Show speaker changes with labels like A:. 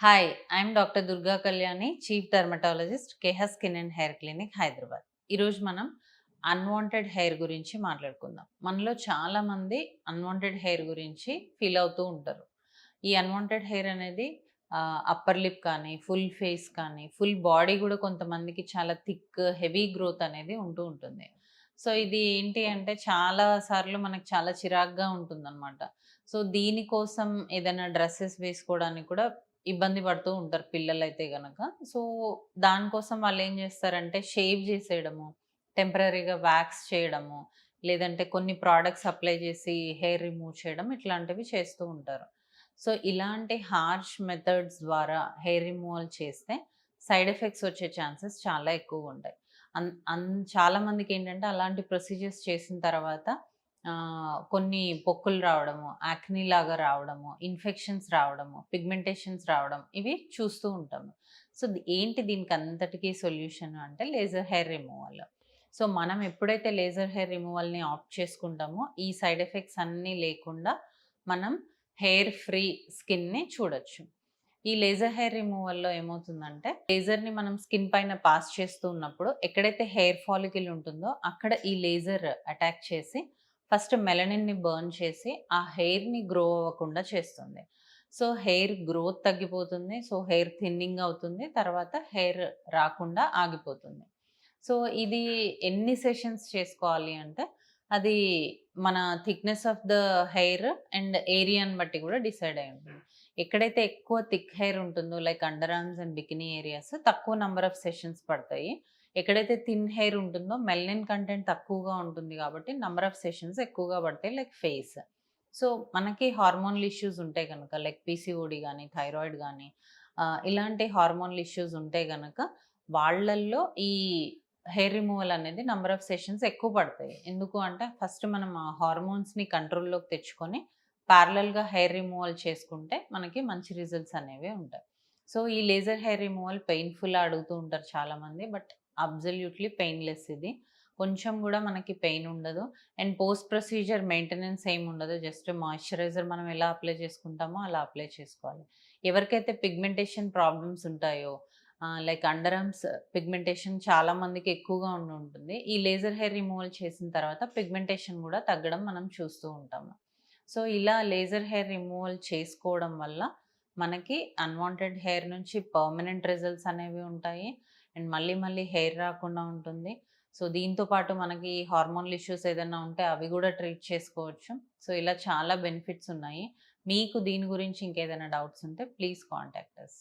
A: Hi, I'm doctor Durga Kalyani, chief dermatologist, Keha skin and hair clinic, Hyderabad. ఈరోజు మనం unwanted hair గురించి మాట్లాడుకుందాం. మనలో చాలామంది అన్వాంటెడ్ హెయిర్ గురించి ఫీల్ అవుతూ ఉంటారు. ఈ అన్వాంటెడ్ హెయిర్ అనేది అప్పర్ లిప్ కానీ, ఫుల్ ఫేస్ కానీ, ఫుల్ బాడీ కూడా కొంతమందికి చాలా థిక్, హెవీ గ్రోత్ అనేది ఉంటూ ఉంటుంది. సో, ఇది ఏంటి అంటే చాలా సార్లు మనకు చాలా చిరాకుగా ఉంటుందన్నమాట. సో, దీనికోసం ఏదైనా డ్రెసెస్ వేసుకోవడానికి కూడా ఇబ్బంది పడుతూ ఉంటారు పిల్లలైతే గనక. సో, దానికోసం వాళ్ళేం జేస్తారంటే షేవ్ జేసేయడము, టెంపరరీగా వాక్స్ చేయడము, లేదంటే కొన్ని ప్రొడక్ట్స్ అప్లై జేసి హెయిర్ రిమూవ్ చేయడం ఇట్లాంటివి చేస్తూ ఉంటారు. సో, ఇలాంటి హార్ష్ మెథడ్స్ ద్వారా హెయిర్ రిమూవల్ చేస్తే సైడ్ ఎఫెక్ట్స్ వచ్చే ఛాన్సెస్ చాలా ఎక్కువగుంటాయి. అన్ అన్ చాలా మందికేంటంటే అలాంటి ప్రొసీజర్స్ చేసిన తర్వాత కొన్ని పొక్కులు రావడము, యాక్నీ లాగా రావడము, ఇన్ఫెక్షన్స్ రావడము, పిగ్మెంటేషన్స్ రావడం ఇవి చూస్తూ ఉంటాము. సో, ఏంటి దీనికంతటికి సొల్యూషన్ అంటే లేజర్ హెయిర్ రిమూవల్. సో, మనం ఎప్పుడైతే లేజర్ హెయిర్ రిమూవల్‌ని ఆప్ట్ చేసుకుంటామో ఈ సైడ్ ఎఫెక్ట్స్ అన్నీ లేకుండా మనం హెయిర్ ఫ్రీ స్కిన్‌ని చూడొచ్చు. ఈ లేజర్ హెయిర్ రిమూవల్‌లో ఏమవుతుందంటే, లేజర్‌ని మనం స్కిన్ పైన పాస్ చేస్తూ ఉన్నప్పుడు ఎక్కడైతే హెయిర్ ఫాలికల్ ఉంటుందో అక్కడ ఈ లేజర్ అటాక్ చేసి ఫస్ట్ మెలనిన్‌ని బర్న్ చేసి ఆ హెయిర్‌ని గ్రో అవ్వకుండా చేస్తుంది. సో, హెయిర్ గ్రోత్ తగ్గిపోతుంది. సో, హెయిర్ థిన్నింగ్ అవుతుంది. తర్వాత హెయిర్ రాకుండా ఆగిపోతుంది. సో, ఇది ఎన్ని సెషన్స్ చేసుకోవాలి అంటే, అది మన thickness of the hair and ఏరియాని బట్టి కూడా డిసైడ్ అయి ఉంటుంది. ఎక్కడైతే ఎక్కువ థిక్ హెయిర్ ఉంటుందో like under arms and bikini areas తక్కువ నంబర్ ఆఫ్ సెషన్స్ పడతాయి. ఎక్కడైతే థిన్ హెయిర్ ఉంటుందో మెలనిన్ కంటెంట్ తక్కువగా ఉంటుంది కాబట్టి నంబర్ ఆఫ్ సెషన్స్ ఎక్కువగా పడతాయి లైక్ ఫేస్. సో, మనకి హార్మోనల్ ఇష్యూస్ ఉంటే గనక లైక్ పీసీఓడీ గానీ, థైరాయిడ్ గానీ ఇలాంటి హార్మోనల్ ఇష్యూస్ ఉంటే గనక వాళ్ళల్లో ఈ హెయిర్ రిమూవల్ అనేది నంబర్ ఆఫ్ సెషన్స్ ఎక్కువ పడతాయి. ఎందుకు అంటే ఫస్ట్ మనం ఆ హార్మోన్స్‌ని కంట్రోల్‌లోకి తెచ్చుకొని ప్యారలెల్‌గా హెయిర్ రిమూవల్ చేసుకుంటే మనకి మంచి రిజల్ట్స్ అనేవి ఉంటాయి. సో, ఈ లేజర్ హెయిర్ రిమూవల్ పెయిన్‌ఫుల్లా అడుగుతూ ఉంటారు చాలామంది. బట్ అబ్సల్యూట్‌లీ పెయిన్‌లెస్ ఇది. కొంచెం గూడా మనకి పెయిన్ ఉండదు. అండ్ పోస్ట్ ప్రొసీజర్ మెయింటెనెన్స్ ఏమి ఉండదు. జస్ట్ మాయిశ్చరైజర్ మనం ఎలా అప్లై చేసుకుంటామో అలా అప్లై చేసుకోవాలి. ఎవరికైతే పిగ్మెంటేషన్ ప్రాబ్లమ్స్ ఉంటాయో లైక్ అండర్ ఆర్మ్స్ పిగ్మెంటేషన్ చాలా మందికి ఎక్కువగా ఉంటుంది. ఈ లేజర్ హెయిర్ రిమూవల్ చేసిన తర్వాత పిగ్మెంటేషన్ గూడా తగ్గడం మనం చూస్తూ ఉంటాము. సో, ఇలా లేజర్ హెయిర్ రిమూవల్ చేసుకోవడం వల్ల మనకి అన్‌వాంటెడ్ హెయిర్ నుంచి పర్మనెంట్ రిజల్ట్స్ అనేవి ఉంటాయి. అండ్ మళ్ళీ మళ్ళీ హెయిర్ రాకుండా ఉంటుంది. సో, దీంతో పాటు మనకి హార్మోనల్ ఇష్యూస్ ఏదైనా ఉంటే అవి గూడా ట్రీట్ చేసుకోవచ్చు. సో, ఇలా చాలా బెనిఫిట్స్ ఉన్నాయి. మీకు దీని గురించి ఇంకేదైనా డౌట్స్ ఉంటే ప్లీజ్ కాంటాక్ట్ అస్.